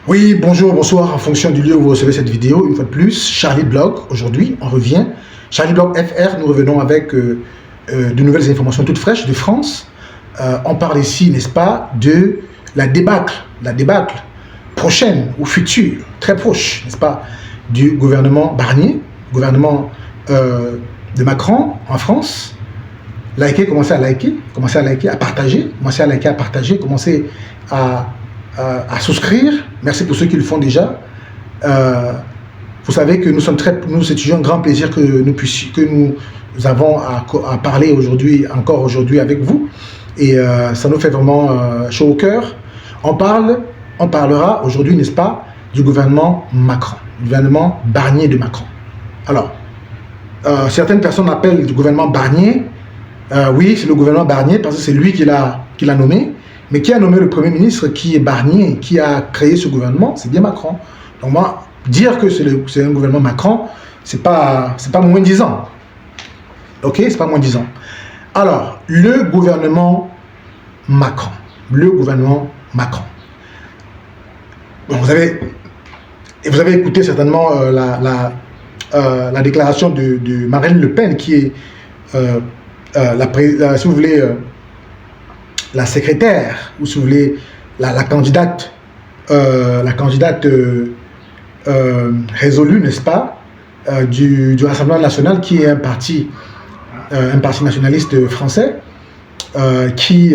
Oui, bonjour, bonsoir, en fonction du lieu où vous recevez cette vidéo, une fois de plus, Charlie Blog, aujourd'hui, on revient. Charlie Blog FR, nous revenons avec de nouvelles informations toutes fraîches de France. On parle ici, n'est-ce pas, de la débâcle prochaine ou future, très proche, n'est-ce pas, du gouvernement Barnier, gouvernement de Macron en France. Commencez à liker, à partager, commencez à souscrire. Merci pour ceux qui le font déjà. Vous savez que c'est toujours un grand plaisir que nous avons à parler encore aujourd'hui avec vous. Et ça nous fait vraiment chaud au cœur. On parlera aujourd'hui, n'est-ce pas, du gouvernement Macron, du gouvernement Barnier de Macron. Alors, certaines personnes appellent du gouvernement Barnier. Oui, c'est le gouvernement Barnier parce que c'est lui qui l'a nommé. Mais qui a nommé le Premier ministre, qui est Barnier, qui a créé ce gouvernement, c'est bien Macron. Donc moi, dire que c'est un gouvernement Macron, c'est pas moins disant. Ok, c'est pas moins disant. Alors, le gouvernement Macron. Bon, vous avez écouté certainement la déclaration de Marine Le Pen, qui est, si vous voulez, la secrétaire, ou si vous voulez, la candidate résolue, n'est-ce pas, du Rassemblement national, qui est un parti nationaliste français, qui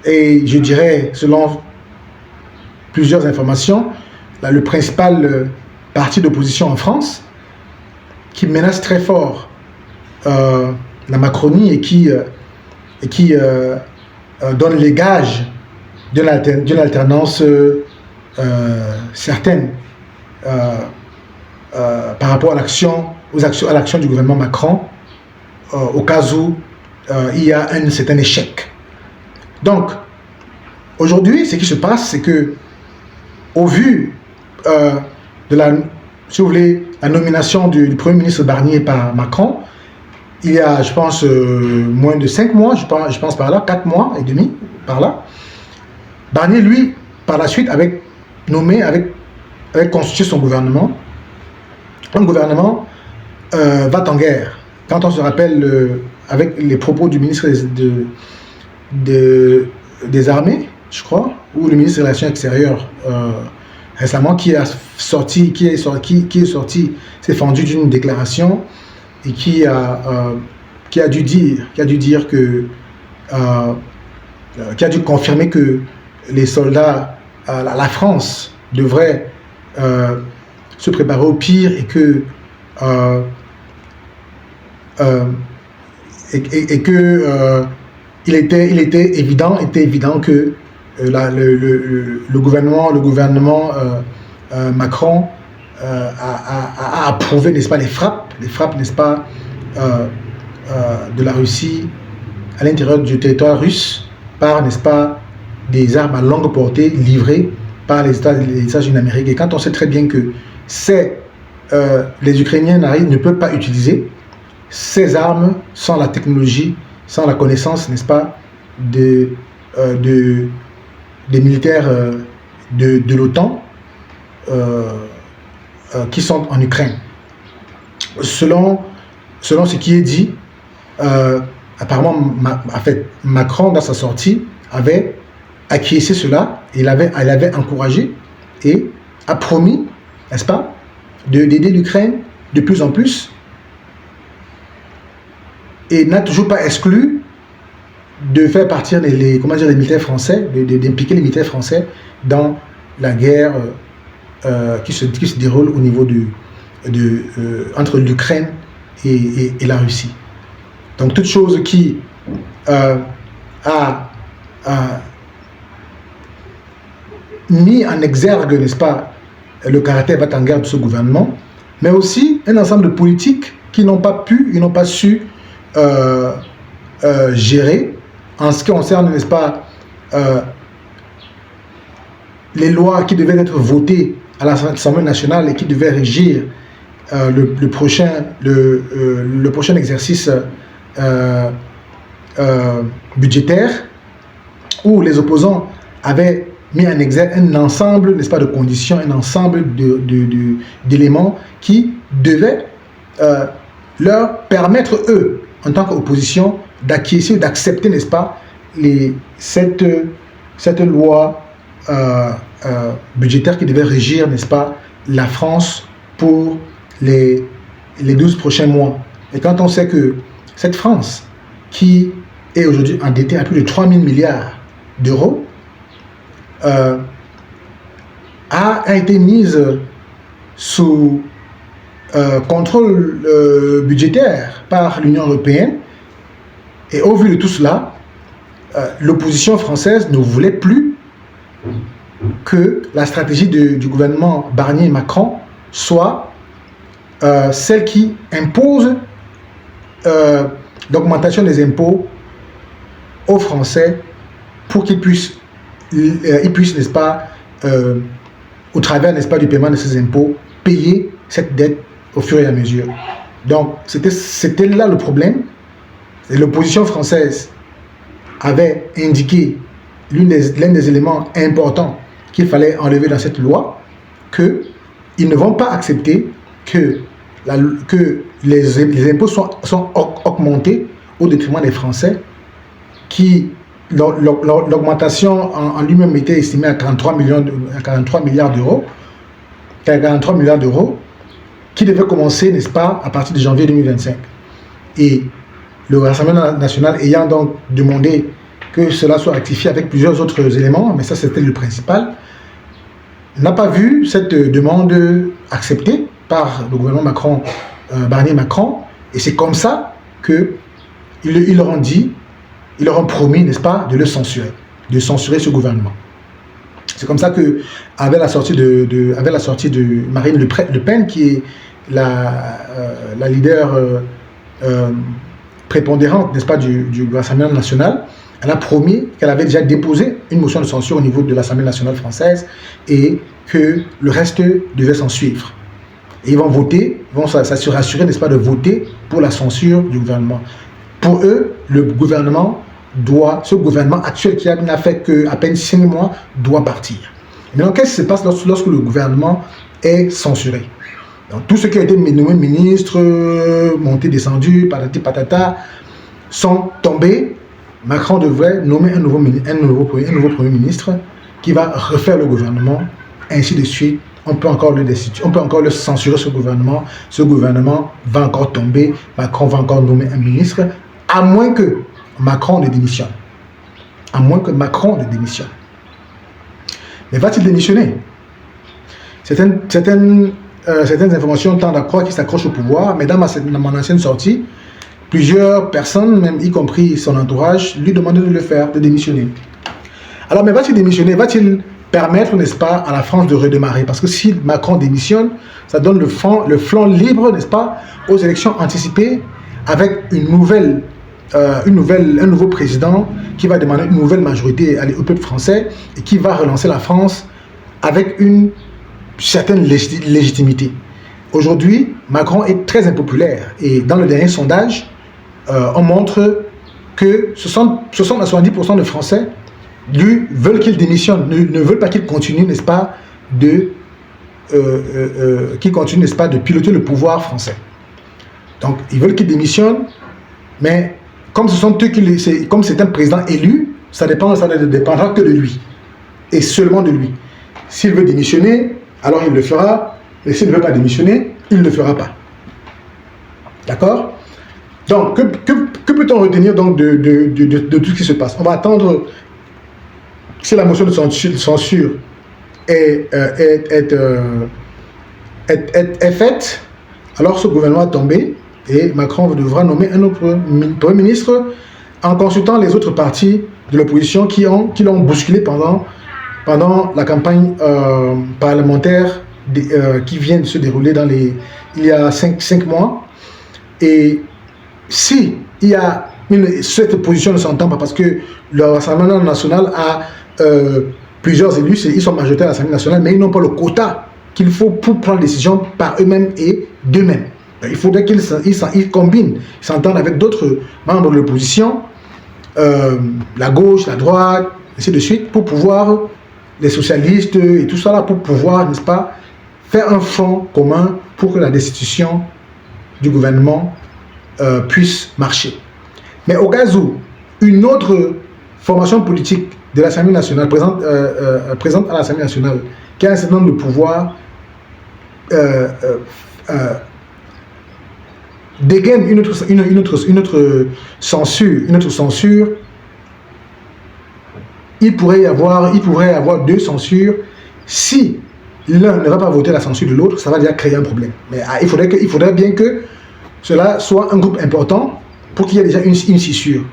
est, je dirais, selon plusieurs informations, le principal parti d'opposition en France, qui menace très fort la Macronie et qui donne les gages d'une alternance certaine par rapport à l'action du gouvernement Macron au cas où il y a un certain échec. Donc, aujourd'hui, ce qui se passe, c'est que, au vu de si vous voulez, la nomination du Premier ministre Barnier par Macron, il y a, je pense, moins de 5 mois, je pense par là, 4 mois et demi, par là. Barnier, lui, par la suite, avait constitué son gouvernement. Un gouvernement va en guerre. Quand on se rappelle, avec les propos du ministre des Armées, je crois, ou le ministre des Relations extérieures récemment, qui s'est fendu d'une déclaration et qui a dû confirmer que les soldats, la France devrait se préparer au pire et que il était évident que le gouvernement Macron a approuvé, n'est-ce pas, les frappes, n'est-ce pas, de la Russie à l'intérieur du territoire russe par, n'est-ce pas, des armes à longue portée livrées par les États-Unis d'Amérique. Et quand on sait très bien que les Ukrainiens ne peuvent pas utiliser ces armes sans la technologie, sans la connaissance, n'est-ce pas, des militaires de l'OTAN qui sont en Ukraine. Selon ce qui est dit, apparemment, Macron, dans sa sortie, avait acquiescé cela, il avait encouragé et a promis, n'est-ce pas, d'aider l'Ukraine de plus en plus, et n'a toujours pas exclu de faire partir les militaires français, d'impliquer les militaires français dans la guerre qui se déroule au niveau entre l'Ukraine et la Russie. Donc toute chose qui a mis en exergue, n'est-ce pas, le caractère va-t-en-guerre de ce gouvernement, mais aussi un ensemble de politiques qui n'ont pas su gérer en ce qui concerne, n'est-ce pas, les lois qui devaient être votées à l'Assemblée nationale et qui devaient régir le prochain exercice budgétaire, où les opposants avaient mis en exergue un ensemble, n'est-ce pas, de conditions, un ensemble d'éléments qui devaient leur permettre, eux, en tant qu'opposition, d'acquiescer, d'accepter, n'est-ce pas, cette loi budgétaire qui devait régir, n'est-ce pas, la France pour les 12 prochains mois. Et quand on sait que cette France, qui est aujourd'hui endettée à plus de 3 000 milliards d'euros, a été mise sous contrôle budgétaire par l'Union européenne, et au vu de tout cela, l'opposition française ne voulait plus que la stratégie du gouvernement Barnier-Macron soit celle qui impose l'augmentation des impôts aux Français pour qu'ils puissent, n'est-ce pas, au travers, n'est-ce pas, du paiement de ces impôts, payer cette dette au fur et à mesure. Donc, c'était là le problème. L'opposition française avait indiqué l'un des éléments importants qu'il fallait enlever dans cette loi, qu'ils ne vont pas accepter que les impôts sont augmentés au détriment des Français, l'augmentation en lui-même était estimée à 43 milliards d'euros, qui devait commencer, n'est-ce pas, à partir de janvier 2025. Et le Rassemblement national ayant donc demandé que cela soit rectifié avec plusieurs autres éléments, mais ça c'était le principal, n'a pas vu cette demande acceptée par le gouvernement Barnier-Macron, et c'est comme ça qu'ils leur ont dit, ils leur ont promis, n'est-ce pas, de censurer ce gouvernement. C'est comme ça que, avec la sortie de Marine Le Pen, qui est la leader prépondérante, n'est-ce pas, du Rassemblement national, elle a promis qu'elle avait déjà déposé une motion de censure au niveau de l'Assemblée nationale française et que le reste devait s'en suivre. Et ils vont voter, ils vont s'assurer, n'est-ce pas, de voter pour la censure du gouvernement. Pour eux, ce gouvernement actuel qui n'a fait qu'à peine 5 mois doit partir. Maintenant, qu'est-ce qui se passe lorsque le gouvernement est censuré? Donc, tous ceux qui ont été nommés ministres, montés, descendus, patati patata, sont tombés. Macron devrait nommer un nouveau Premier ministre qui va refaire le gouvernement, ainsi de suite. On peut encore le destituer, on peut encore le censurer, ce gouvernement va encore tomber, Macron va encore nommer un ministre, à moins que Macron ne démissionne. Mais va-t-il démissionner? Certaines informations tendent à croire qu'il s'accroche au pouvoir, mais dans mon ancienne sortie, plusieurs personnes, même y compris son entourage, lui demandaient de le faire, de démissionner. Alors, mais va-t-il démissionner? Va-t-il permettre, n'est-ce pas, à la France de redémarrer? Parce que si Macron démissionne, ça donne le flanc libre, n'est-ce pas, aux élections anticipées, avec un nouveau président qui va demander une nouvelle majorité au peuple français et qui va relancer la France avec une certaine légitimité. Aujourd'hui, Macron est très impopulaire et dans le dernier sondage, on montre que 60 à 70% de Français lui veulent qu'il démissionne, ne veulent pas qu'il continue, n'est-ce pas, de piloter le pouvoir français. Donc, ils veulent qu'il démissionne, mais comme c'est un président élu, ça ne dépendra que de lui, et seulement de lui. S'il veut démissionner, alors il le fera, mais s'il ne veut pas démissionner, il ne le fera pas. D'accord? Donc, que peut-on retenir donc de tout ce qui se passe? On va attendre si la motion de censure est faite, alors ce gouvernement est tombé et Macron devra nommer un autre Premier ministre en consultant les autres partis de l'opposition qui l'ont bousculé pendant la campagne parlementaire qui vient de se dérouler il y a 5 mois. Et si cette opposition ne s'entend pas parce que le Rassemblement national a plusieurs élus, ils sont majoritaires à l'Assemblée nationale, mais ils n'ont pas le quota qu'il faut pour prendre des décisions par eux-mêmes et d'eux-mêmes. Il faudrait qu'ils combinent, ils s'entendent avec d'autres membres de l'opposition, la gauche, la droite, ainsi de suite, pour pouvoir les socialistes et tout ça là pour pouvoir, n'est-ce pas, faire un front commun pour que la destitution du gouvernement puisse marcher. Mais au cas où une autre formation politique de l'Assemblée nationale, présente à l'Assemblée nationale, qui a un certain nombre de pouvoirs, dégaine une autre censure, il pourrait y avoir deux censures. Si l'un ne va pas voter la censure de l'autre, ça va déjà créer un problème. Mais il faudrait bien que cela soit un groupe important pour qu'il y ait déjà une scissure.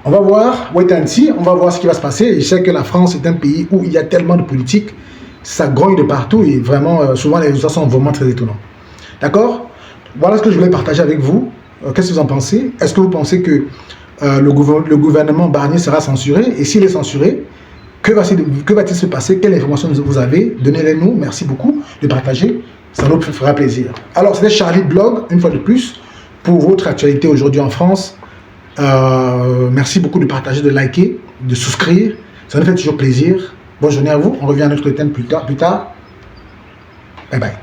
On va voir, wait and see, on va voir ce qui va se passer. Je sais que la France est un pays où il y a tellement de politique, ça grogne de partout et vraiment, souvent les résultats sont vraiment très étonnants. D'accord? Voilà ce que je voulais partager avec vous. Qu'est-ce que vous en pensez? Est-ce que vous pensez que le gouvernement Barnier sera censuré? Et s'il est censuré, que va-t-il se passer? Quelle information vous avez? Donnez-les-nous. Merci beaucoup de partager. Ça nous fera plaisir. Alors, c'était Charlie Blog, une fois de plus, pour votre actualité aujourd'hui en France. Merci beaucoup de partager, de liker, de souscrire. Ça nous fait toujours plaisir. Bonne journée à vous. On revient à notre thème plus tard. Bye bye.